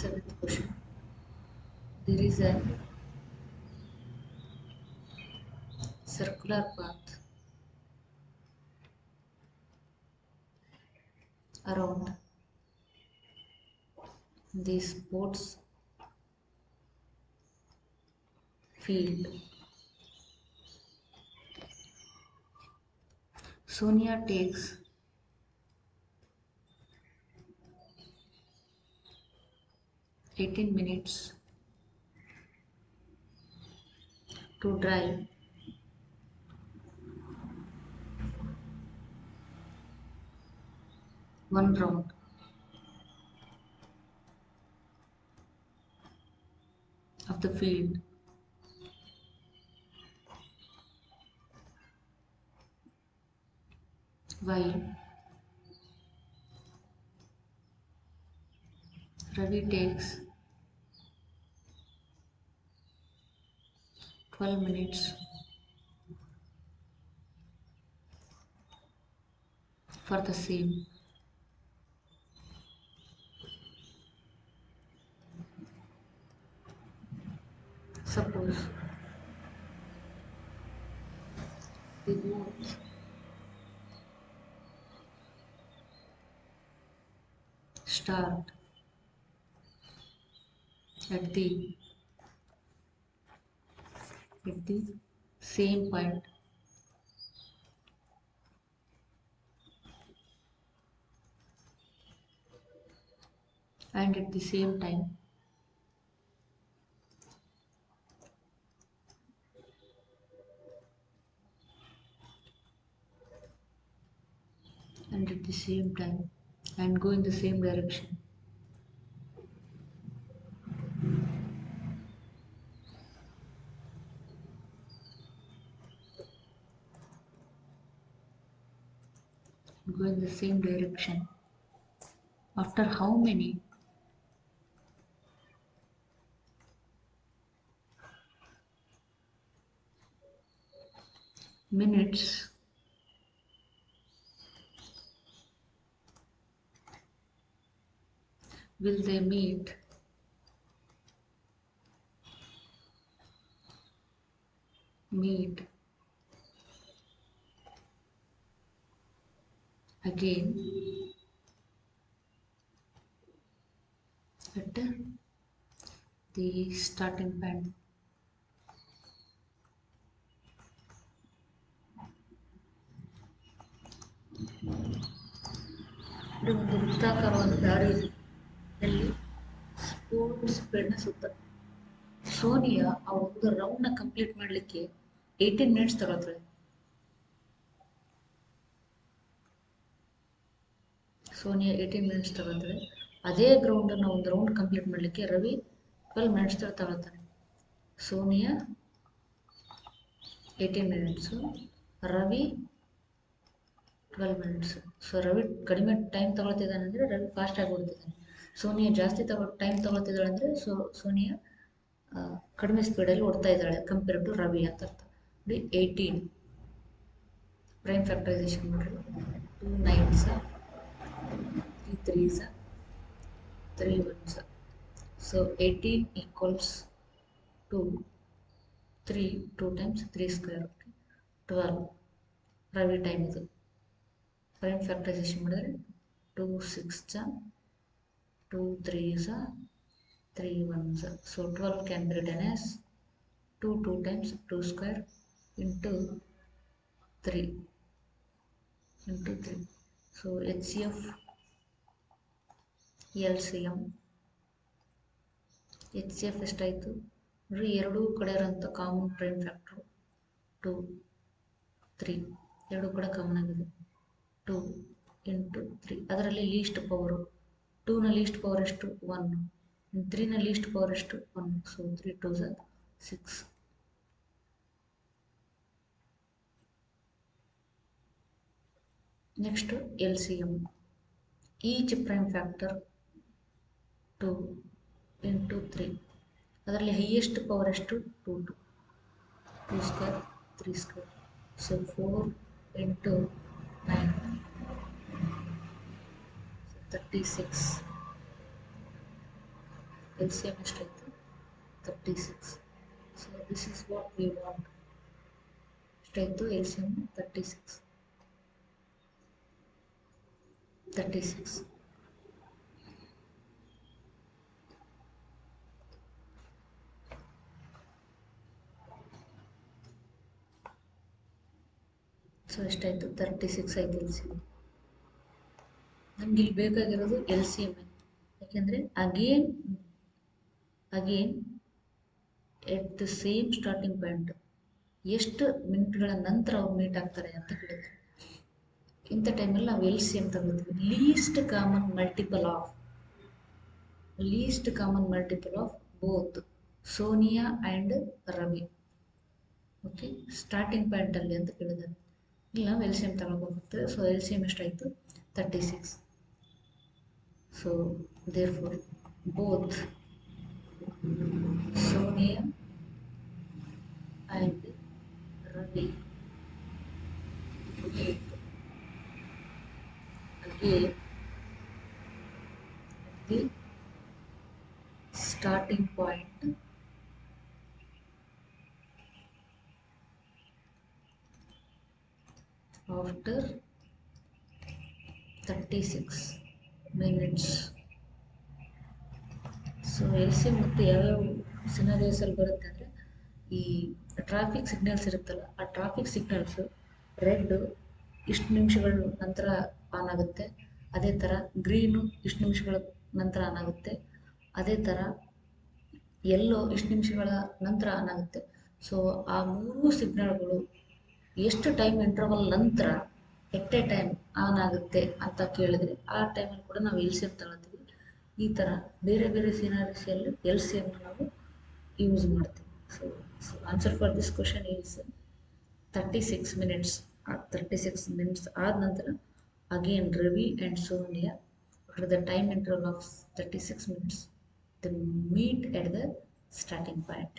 Seventh question. There is a circular path around the sports field. Sonia takes 18 minutes to drive one round of the field. While Ravi takes 12 minutes for the same. Suppose they both start at the same point and at the same time, and at the same time, and go in the same direction. Go in the same direction. After how many minutes will they meet again at the starting point? ಇದು ಒಂದು ವೃತ್ತಾಕಾರವಾದ ದಾರಿ ಇದೆ. ಅಲ್ಲಿ sports ಫೀಲ್ಡ್ನ ಸುತ್ತ ಸೋನಿಯಾ ಆ ಒಂದು ರೌಂಡ್ನ complete ಮಾಡಲಿಕ್ಕೆ 18 minutes ತಗೊಳ್ತಾಳೆ. ಸೋನಿಯಾ 18 ಮಿನಿಟ್ಸ್ ತಗೊಳ್ತಾಳೆ. ಅದೇ ಗ್ರೌಂಡನ್ನು ಒಂದು ರೌಂಡ್ ಕಂಪ್ಲೀಟ್ ಮಾಡಲಿಕ್ಕೆ ರವಿ 12 ಮಿನಿಟ್ಸ್ ತಗೊಳ್ತಾನೆ. Sonia 18 minutes, Ravi 12 minutes. So Ravi ಕಡಿಮೆ ಟೈಮ್ ತಗೊಳ್ತಿದ್ದಾನೆ ಅಂದರೆ ರವಿ ಫಾಸ್ಟ್ ಆಗಿ ಓಡ್ತಿದ್ದಾನೆ. ಸೋನಿಯಾ ಜಾಸ್ತಿ ಟೈಮ್ ತಗೊಳ್ತಿದ್ದಾಳೆ ಅಂದರೆ ಸೋನಿಯಾ ಕಡಿಮೆ ಸ್ಪೀಡಲ್ಲಿ ಓಡ್ತಾ ಇದ್ದಾಳೆ ಕಂಪೇರ್ ಟು ರವಿ ಅಂತ ಅರ್ಥ. ನೋಡಿ 18 ಪ್ರೈಮ್ ಫ್ಯಾಕ್ಟರೈಸೇಷನ್ ಮಾಡಿರಿ. 2 9s 3 3s 3 1s. So 18 equals to 3 2 times 3 square 12 ರವಿ ಟೈಮ್ ಇದು. ಪ್ರೈಮ್ ಫ್ಯಾಕ್ಟರೈಸೇಷನ್ ಮಾಡಿದ್ರೆ 2 6s 2 3s 3 1s. So 12 can be written as 2 times 2 square into 3 into 3. So HCF LCM HCF ಎಷ್ಟಾಯಿತು ನೋಡ್ರಿ. ಎರಡೂ ಕಡೆ ಇರೋಂಥ ಕಾಮನ್ ಪ್ರೈಮ್ ಫ್ಯಾಕ್ಟ್ರು 2 3 ಎರಡೂ ಕಡೆ ಕಾಮನ್ ಆಗಿದೆ 2 into 3. ಅದರಲ್ಲಿ ಲೀಸ್ಟ್ ಪವರು 2ನ ಲೀಸ್ಟ್ ಪವರ್ ಎಷ್ಟು 1, 3ನ ಲೀಸ್ಟ್ ಪವರ್ ಎಷ್ಟು 1. So 3 2s 6. Next LCM. Each prime factor 2 into 3. ಅದರಲ್ಲಿ ಹೈಯೆಸ್ಟ್ ಪವರ್ ಎಷ್ಟು 2 2 square 3 square. So 4 into 9 36. LCM ಎಷ್ಟಾಯಿತು 36. So this is what we want. ಎಷ್ಟಾಯಿತು LCM 36. ಸೊ ಎಷ್ಟಾಯಿತು 36 ಆಯಿತು LCM. ನಮ್ಗೆ ಇಲ್ಲಿ ಬೇಕಾಗಿರೋದು LCM, ಯಾಕೆಂದರೆ again at the sem starting point ಎಷ್ಟು ಮಿನಿಟ್ಗಳ ನಂತರ ಅವ್ರು ಮೀಟ್ ಆಗ್ತಾರೆ ಅಂತ ಕೇಳಿದ್ರು. ಇಂಥ ಟೈಮಲ್ಲಿ ನಾವು LCM ತಗೊಳ್ತೀವಿ. Least common multiple of both Sonia and Ravi. Okay, starting ಪಾಯಿಂಟಲ್ಲಿ ಅಂತ ಕೇಳಿದ್ದಾರೆ. ಇಲ್ಲಿ ನಾವು LCM ತಗೊಳ್ಬೇಕಾಗ್ತದೆ. ಸೊ LCM ಎಷ್ಟಾಯಿತು 36. So therefore both Sonia and Ravi again at the starting point after 36 minutes. So LCM ಮತ್ತು ಯಾವ್ಯಾವ ಸಿನಾರಿಯೋಸಲ್ಲಿ ಬರುತ್ತೆ ಅಂದರೆ, ಈ ಟ್ರಾಫಿಕ್ ಸಿಗ್ನಲ್ಸ್ ಇರುತ್ತಲ್ಲ, ಆ ಟ್ರಾಫಿಕ್ ಸಿಗ್ನಲ್ಸು ರೆಡ್ ಇಷ್ಟು ನಿಮಿಷಗಳ ನಂತರ ಆನ್ ಆಗುತ್ತೆ, ಅದೇ ಥರ ಗ್ರೀನು ಇಷ್ಟು ನಿಮಿಷಗಳ ನಂತರ ಆನ್ ಆಗುತ್ತೆ, ಅದೇ ಥರ ಯೆಲ್ಲೋ ಇಷ್ಟು ನಿಮಿಷಗಳ ನಂತರ ಆನ್ ಆಗುತ್ತೆ. ಸೊ ಆ ಮೂರು ಸಿಗ್ನಲ್ಗಳು ಎಷ್ಟು ಟೈಮ್ ಇಂಟರ್ವಲ್ ನಂತರ ಎಟ್ ಎ ಟೈಮ್ ಆನ್ ಆಗುತ್ತೆ ಅಂತ ಕೇಳಿದರೆ ಆ ಟೈಮಲ್ಲಿ ಕೂಡ ನಾವು LCM ತಗೊಳ್ತೀವಿ. ಈ ಥರ ಬೇರೆ ಬೇರೆ ಸಿನಾರಿಯಸ್ಸಲ್ಲಿ LCM ನಾವು ಯೂಸ್ ಮಾಡ್ತೀವಿ. So answer for this question is 36 minutes. 36 minutes ಆದ ನಂತರ again Ravi and Sonia after the time interval of 36 minutes they meet at the starting point.